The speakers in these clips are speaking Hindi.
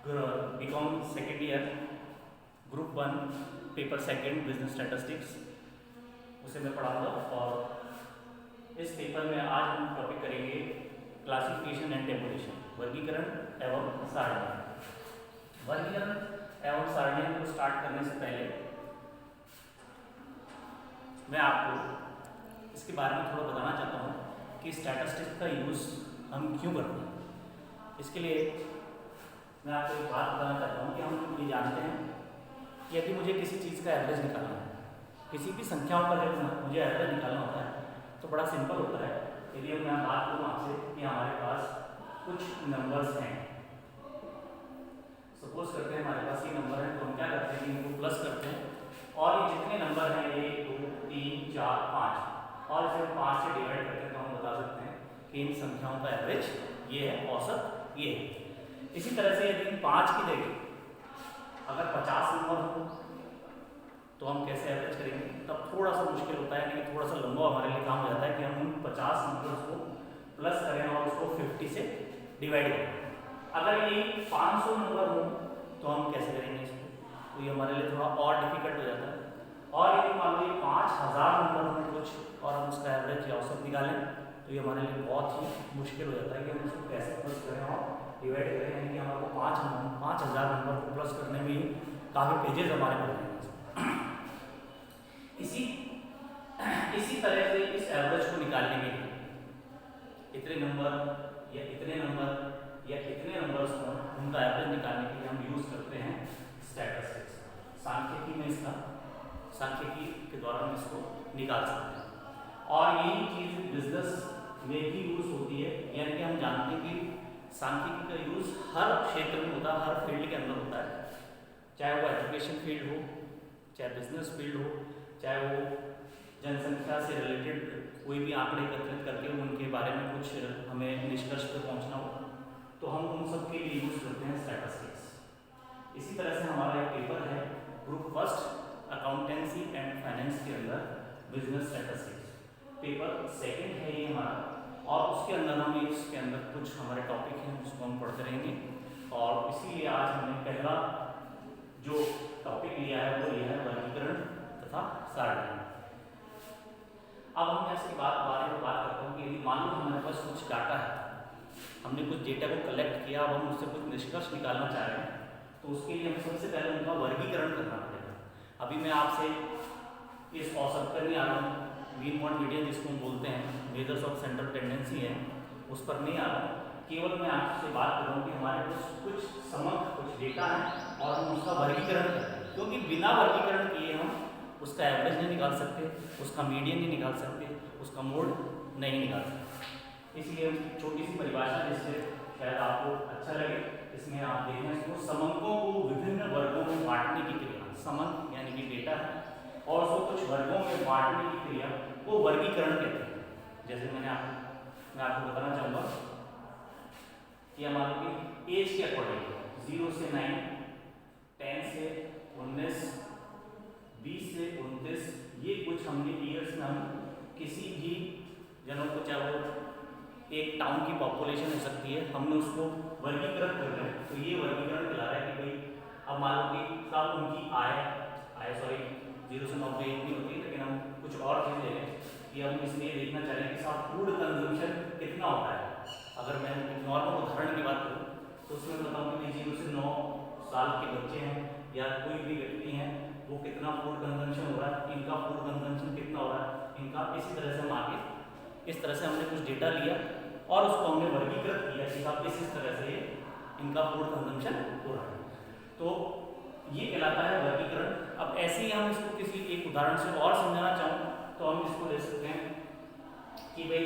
BCom second year group 1 paper second business statistics उसे मैं पढ़ाऊंगा। और इस पेपर में आज हम टॉपिक करेंगे क्लासिफिकेशन एंड टेबुलेशन, वर्गीकरण एवं सारणी। वर्गीकरण एवं सारणी को स्टार्ट करने से पहले मैं आपको इसके बारे में थोड़ा बताना चाहता हूँ कि स्टैटिस्टिक्स का यूज़ हम क्यों करते हैं। इसके लिए मैं आपको एक बात बताना चाहता हूँ कि हम ये जानते हैं कि यदि मुझे किसी चीज़ का एवरेज निकालना है, किसी भी संख्याओं का जब मुझे एवरेज निकालना होता है तो बड़ा सिंपल होता है। यदि मैं बात करूँ आपसे कि हमारे पास कुछ नंबर्स हैं, सपोज करते हैं हमारे पास ये नंबर है, तो हम क्या करते हैं कि इनको प्लस करते हैं और ये जितने नंबर हैं 1 2 3 4 5 और इसे 5 से डिवाइड करते हैं तो हम बता सकते हैं कि इन संख्याओं का एवरेज ये है, औसत ये है। इसी तरह से यदि हम 5 की जगह अगर 50 नंबर हो तो हम कैसे एवरेज करेंगे, तब थोड़ा सा मुश्किल होता है, लेकिन थोड़ा सा लंबा हमारे लिए काम हो जाता है कि हम उन 50 नंबर्स को प्लस करें और उसको 50 से डिवाइड करें। अगर ये 500 नंबर हो तो हम कैसे करेंगे इसको, तो ये हमारे लिए थोड़ा और डिफिकल्ट हो जाता है। और यदि मान लीजिए 5000 नंबर हो कुछ और हम उसका एवरेज या औसत निकालें तो ये हमारे लिए बहुत ही मुश्किल हो जाता है कि हम उसको कैसे प्लस करें और डिवाइड करें, यानी कि हमारे को 5000 नंबर को प्लस करने में ही काफ़ी पेजेस हमारे को लगेंगे। इसी तरह से इस एवरेज को निकालने के लिए इतने नंबर या इतने नंबर या इतने नंबर्स को उनका एवरेज निकालने के लिए हम यूज़ करते हैं स्टैटिस्टिक्स। सांख्यिकी में इसका सांख्यिकी के द्वारा हम इसको निकाल सकते हैं और यही चीज़ बिजनेस में भी यूज़ होती है। यानी कि हम जानते हैं कि सांख्यिकी का यूज़ हर क्षेत्र में होता है, हर फील्ड के अंदर होता है, चाहे वो एजुकेशन फील्ड हो, चाहे बिजनेस फील्ड हो, चाहे वो जनसंख्या से रिलेटेड कोई भी आंकड़े एकत्रित करके उनके बारे में कुछ हमें निष्कर्ष पर पहुंचना हो तो हम उन सब के लिए यूज़ करते हैं स्टैटिस्टिक्स। इसी तरह से हमारा एक पेपर है group first accountancy and finance के अंदर बिजनेस स्टैटिस्टिक्स, पेपर सेकेंड है ये हमारा, और उसके अंदर हम इसके अंदर कुछ हमारे टॉपिक हैं उसको हम पढ़ते रहेंगे। और इसीलिए आज हमने पहला जो टॉपिक लिया है वो लिया है वर्गीकरण तथा सारणी। अब हम इसके बारे में बात करता हूँ कि यदि मान लो हमारे पास कुछ डाटा है, हमने कुछ डेटा को कलेक्ट किया, अब हम उससे कुछ निष्कर्ष निकालना चाह रहे हैं तो उसके लिए हमें सबसे पहले उनका वर्गीकरण करना पड़ेगा। अभी मैं आपसे इस औसत पर नहीं आ रहा हूँ, मीन मॉड मीडियन जिसको हम बोलते हैं, मेजर्स ऑफ सेंट्रल टेंडेंसी है, उस पर नहीं आ रहा हूँ। केवल मैं आपसे बात कर रहा हूँ कि हमारे पास कुछ समग्र कुछ डेटा है और हम उसका वर्गीकरण करते हैं, क्योंकि बिना वर्गीकरण किए हम उसका एवरेज नहीं निकाल सकते, उसका मीडियन नहीं निकाल सकते, उसका मोड नहीं निकाल सकते। इसलिए हम छोटी सी परिभाषा जिससे शायद आपको अच्छा लगे, इसमें आप देखें इसको समंकों को विभिन्न वर्गों में बांटने की क्रिया, समंक यानी कि डेटा है और उसको कुछ वर्गों में बांटने की क्रिया को वर्गीकरण कहते हैं। जैसे मैं आपको बताना चाहूँगा कि हमारे एज के अकॉर्डिंग 0 से 9, 10 से 19, 20 से 29, ये कुछ हमने ईयर्स में हम किसी भी जनों को, चाहे वो एक टाउन की पॉपुलेशन हो सकती है, हमने उसको वर्गीकरण कर रहे हैं। तो ये वर्गीकरण कहला रहा है कि भाई अब मान लो कि सब उनकी आय 0 से 9 पे इतनी होती है, लेकिन हम कुछ और चीज़ ले लें कि हम इसलिए देखना चाह रहे हैं कि सब फूड कंजम्पशन कितना होता है। अगर मैं नॉर्मल उदाहरण की बात करूँ तो उसमें बताऊँ कि 0 से 9 साल के बच्चे हैं या कोई भी व्यक्ति हैं, वो कितना फूड कंजम्पशन हो रहा है, इनका फूड कंजम्पशन कितना हो रहा है, इनका। इसी तरह से हम आगे इस तरह से हमने कुछ डेटा लिया और उसको हमने वर्गीकृत किया कि आप इस तरह से इनका फूड कंजम्पशन हो रहा है, तो ये कहलाता है वर्गीकरण। अब ऐसे ही हम इसको किसी एक उदाहरण से और समझाना चाहूँ तो हम इसको ले सकते हैं कि भाई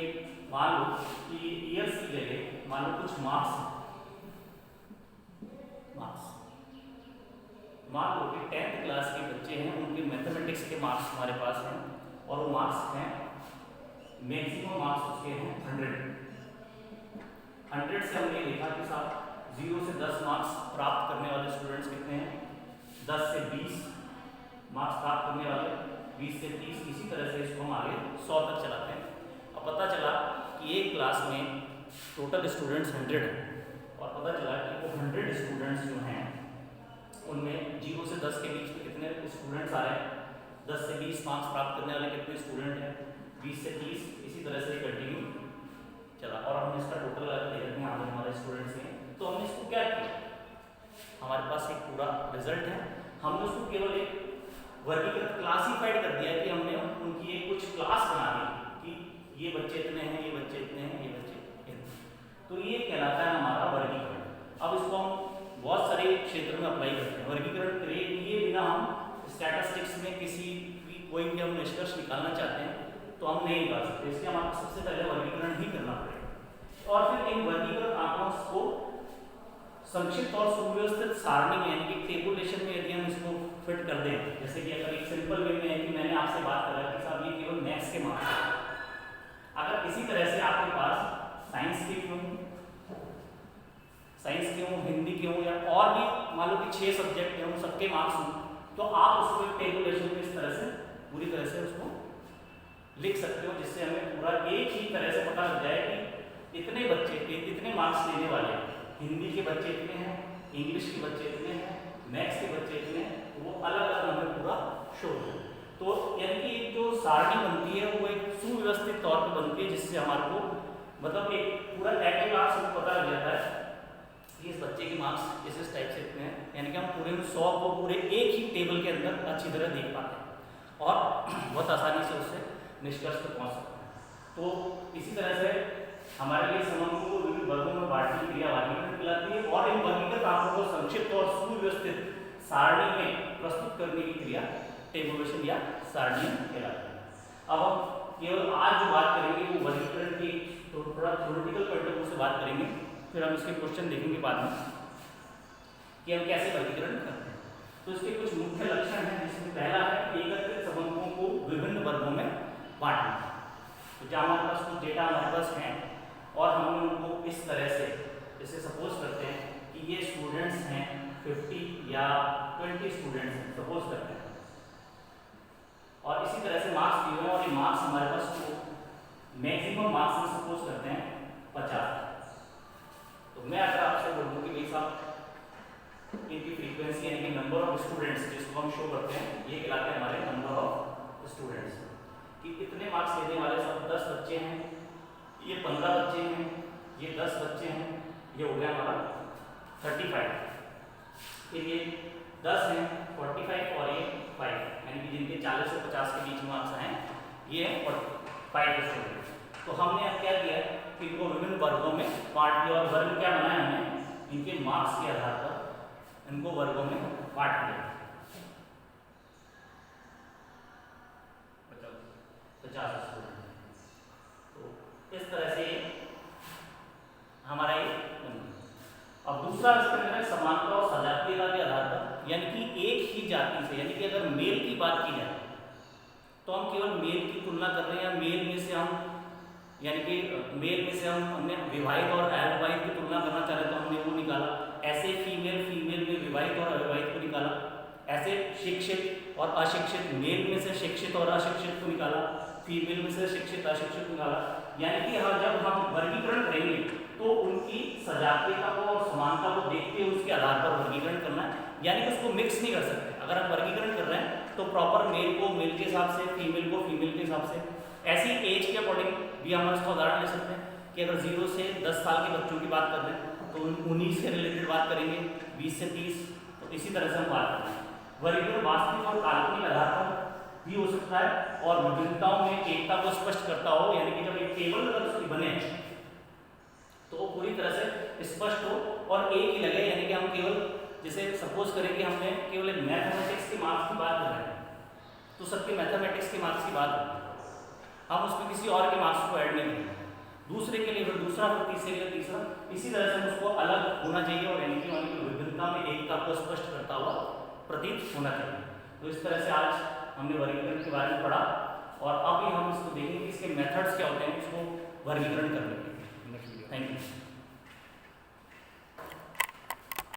मान लो कि ईयर्स की जगह मान लो कुछ मार्क्स मान लो कि 10th क्लास के बच्चे हैं, उनके मैथमेटिक्स के मार्क्स हमारे पास हैं और वो मार्क्स हैं, मैक्सिमम मार्क्स उसके हैं 100 से हमने देखा कि साहब 0 से 10 मार्क्स प्राप्त करने वाले स्टूडेंट्स कितने हैं, 10 से 20 मार्क्स प्राप्त करने वाले, 20 से 30, इसी तरह से इसको हम आगे 100 तक चलाते हैं। अब पता चला कि एक क्लास में टोटल स्टूडेंट्स 100 हैं और पता चला कि वो 100 स्टूडेंट्स जो हैं उनमें 0 से 10 के बीच में कितने स्टूडेंट्स आ रहे हैं, 10 से 20 मार्क्स प्राप्त करने वाले कितने स्टूडेंट हैं, 20 से 30, इसी तरह से कंटिन्यू चला। और हमने इसका टोटल अगर देख रहे हैं आगे हमारे स्टूडेंट्स हैं, तो हमने इसको क्या किया, हमारे पास एक पूरा रिजल्ट है, हमने उसको केवल एक वर्गीकृत क्लासिफाइड कर दिया कि हमने उनकी एक कुछ क्लास बना दी कि ये बच्चे इतने हैं, ये बच्चे इतने हैं, ये बच्चे इतने, तो ये कहलाता है हमारा वर्गीकरण। अब इसको हम बहुत सारे क्षेत्र में अप्लाई करते हैं। वर्गीकरण किए बिना हम स्टैटिस्टिक्स में किसी भी कोई भी हम निष्कर्ष निकालना चाहते हैं तो हम नहीं निकाल सकते, इसलिए हमारे सबसे पहले वर्गीकरण ही करना पड़ेगा। और फिर इन वर्गीकृत आंकड़ों को संक्षिप्त और सुव्यवस्थित सारणी में यानी कि टेबुलेशन में यदि हम इसको फिट कर दें, जैसे कि अगर एक सिंपल वे में है कि मैंने आपसे बात करा कि साहब ये केवल मैथ्स के मार्क्स हैं, अगर इसी तरह से आपके पास साइंस के क्यों, हिंदी के हों, या और भी मान लो कि 6 सब्जेक्ट हैं, उन सबके मार्क्स हों, तो आप उसको एक टेबुलेशन में इस तरह से पूरी तरह से उसको लिख सकते हो, जिससे हमें पूरा एक ही तरह से पता लग जाए कि इतने बच्चे इतने मार्क्स लेने वाले हैं, हिंदी के बच्चे इतने हैं, इंग्लिश के बच्चे इतने हैं, मैथ्स के बच्चे इतने हैं, वो अलग अलग हमें पूरा शो हो। तो यानी कि एक जो सारणी बनती है वो एक सुव्यवस्थित तौर पर बनती है, जिससे हमारे को मतलब एक पूरा एक क्लास में पता लग जाता है कि इस बच्चे के मार्क्स इस टाइप से इतने हैं, यानी कि हम पूरे 100 को पूरे एक ही टेबल के अंदर अच्छी तरह देख पाते हैं और बहुत आसानी से उससे निष्कर्ष पर पहुँच सकते हैं। तो इसी तरह से हमारे लिए समूहों को विभिन्न वर्गों में बांटने की क्रिया वर्गीकरण कहलाती है, और इन वर्गीकृत आंकड़ों को संक्षिप्त और सुव्यवस्थित सारणी में प्रस्तुत करने की क्रिया टेबुलेशन या सारणी कहलाती है। अब हम केवल आज जो बात करेंगे वो वर्गीकरण की तो थोड़ा थ्योरेटिकल पॉइंट ऑफ व्यू से बात करेंगे, फिर हम इसके क्वेश्चन देखेंगे बाद में कि हम कैसे वर्गीकरण करते हैं। तो इसके कुछ मुख्य लक्षण हैं, जिसमें पहला है एकत्रित समूहों को विभिन्न वर्गों में बांटना। तो जहाँ हमारे पास कुछ डेटा हमारे पास हैं और हमने उनको इस तरह से, जैसे सपोज करते हैं कि ये स्टूडेंट्स हैं 50 या 20 स्टूडेंट्स हैं सपोज करते हैं, और इसी तरह से मार्क्स दिए हुए हैं, और ये मार्क्स हमारे पास मैक्सिमम मार्क्स हम सपोज करते हैं 50। तो मैं अगर आपसे बोलूँ कि भाई साहब इनकी फ्रीक्वेंसी यानी कि नंबर ऑफ स्टूडेंट्स जिसको हम शो करते हैं, ये कहलाते हैं हमारे नंबर ऑफ स्टूडेंट्स, कि इतने मार्क्स लेने वाले सब 10 बच्चे हैं, ये 15 बच्चे हैं, ये 10 बच्चे हैं, ये हो गया हमारा 35, फिर ये 10 हैं 45 और ये 5, यानी कि जिनके 40 से 50 के बीच मार्क्स हैं ये हैं 5 स्टूडेंट। तो हमने अब क्या किया कि इनको विभिन्न वर्गों में बांट दिया, और वर्ग क्या बनाया हमने, इनके मार्क्स के आधार पर इनको वर्गों में बांट दिया। 50 स्टूडेंट, तो इस तरह से हमारा ये। अब दूसरा स्तर है समानता और सजातीयता के आधार पर, यानी कि एक ही जाति से, यानी कि अगर मेल की बात की जाए तो हम केवल मेल की तुलना कर रहे हैं, या मेल में से हम यानी कि मेल में से हमने विवाहित और अविवाहित की तुलना करना चाह रहे तो हमने वो निकाला, ऐसे फीमेल में विवाहित और अविवाहित को निकाला, ऐसे शिक्षित और अशिक्षित मेल में से शिक्षित और अशिक्षित को निकाला, फीमेल में से शिक्षित अशिक्षित को निकाला। यानी कि जब हम वर्गीकरण करेंगे तो उनकी सजातीयता को और समानता को देखते हुए उसके आधार पर वर्गीकरण करना है, यानी कि उसको मिक्स नहीं कर सकते। अगर हम वर्गीकरण कर रहे हैं तो प्रॉपर मेल को मेल के हिसाब से, फीमेल को फीमेल के हिसाब से, ऐसी एज के अकॉर्डिंग भी हम इसका उदाहरण ले सकते हैं कि अगर 0 से 10 साल के बच्चों की बात कर रहे हैं तो 19 से रिलेटेड बात करेंगे, 20 से 30, तो इसी तरह से हम बात करते हैं। वर्गीकरण वास्तविक और काल्पनिक आधार पर भी हो सकता है और विभिन्नताओं में एकता को स्पष्ट करता हो, यानी कि जब एक टेबल अगर उसकी बने तो वो पूरी तरह से स्पष्ट हो और एक ही लगे, यानी कि हम केवल जैसे सपोज करें कि हमने केवल एक मैथमेटिक्स के मार्क्स की बात कर रहे हैं तो सबके मैथमेटिक्स के मार्क्स की बात होगी, हम उसमें किसी और के मार्क्स को ऐड नहीं करेंगे, दूसरे के लिए फिर दूसरा, फिर तीसरे के लिए तीसरा, इसी तरह से उसको अलग होना चाहिए और यानी कि विभिन्नता में एकता को स्पष्ट करता हुआ प्रतीत होना चाहिए। तो इस तरह से आज हमने वर्गीकरण के बारे में पढ़ा और अभी हम इसको देखेंगे कि इसके मेथड्स क्या होते हैं इसको वर्गीकरण करने के। Thank you.